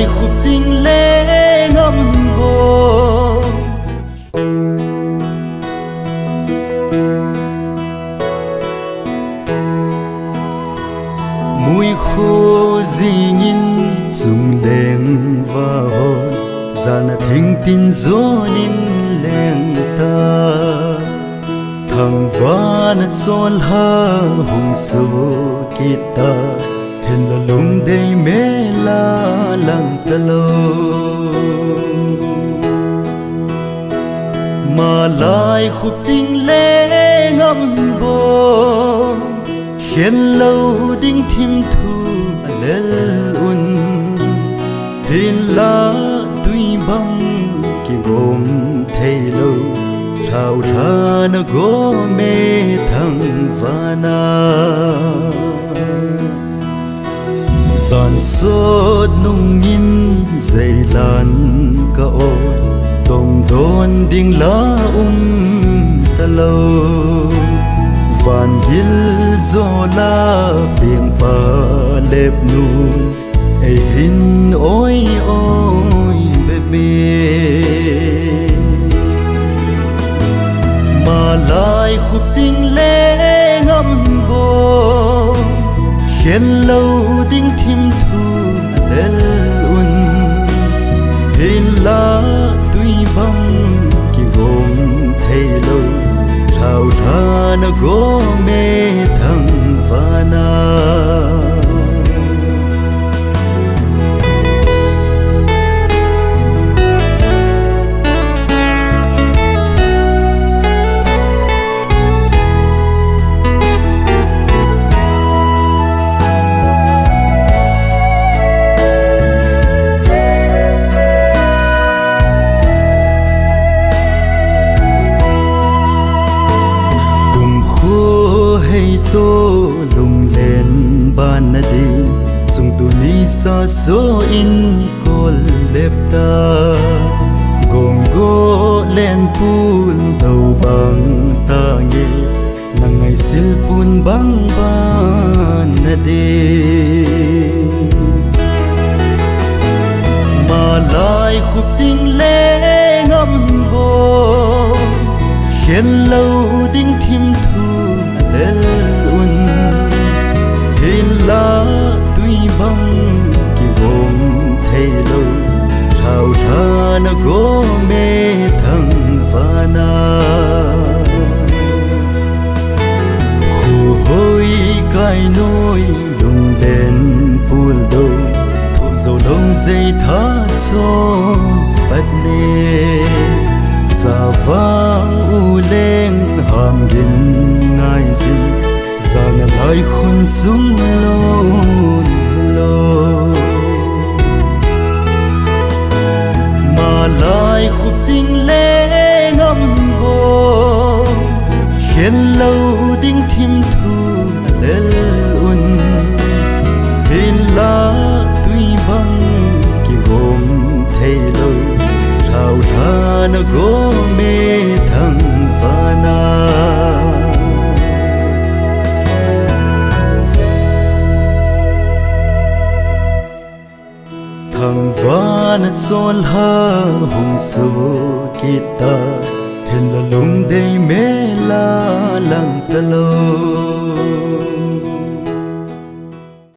khúc tình lệ ngâm bồ mùi khô gì nhìn dùng đèn và hồn ra là thinh tin gió nín leng ta thằng va nó xôn ha hùng số kita hình là lung đầy mê la lăng ta lâu mà lại khúc tình lệ ngâm bồ khiến lâu đinh thim thu lel un hin la tuy băng kỳ gồm thay lâu thao tha nó gõ mê thằng vana giàn sốt nung nhìn dày lan cả ô tông đôn đinh lá ta lâu van gil gió la biển pa lep nu ai hin oi oi bebe mà lại khúc tình lệ ngâm bồ khiến lâu đinh thim thu lel un hin la tuy băng kỳ gồm thay lâu thao tha nó gõ mê thằng vana tô lung lên ban na đi chung tu ni sa so in kol lep ta gom go lên pun đầu bằng ta nghe na ngày sil pun bang ban na đi mà lại khúc tình lệ ngâm bồ khiến lâu đinh thim thu lel un hin la tuy băng kỳ gồm thay lâu thao tha nó gõ mê thằng vana khu hôi cài nôi lung lên pul đâu thủ dầu đông dây thả cho bắt nê sa vang u lên hàm gin ngai zin giang lại khôn sung lôn lô mà lại khúc tình lệ ngâm bồ khiến lâu đinh thim thu lel un hin la tuy băng kỳ gồm thay lâu thao tha nó gõ mê thằng vana thằng vana xôn ha hùng số kita hình là lung đầy mê la lăng ta lâu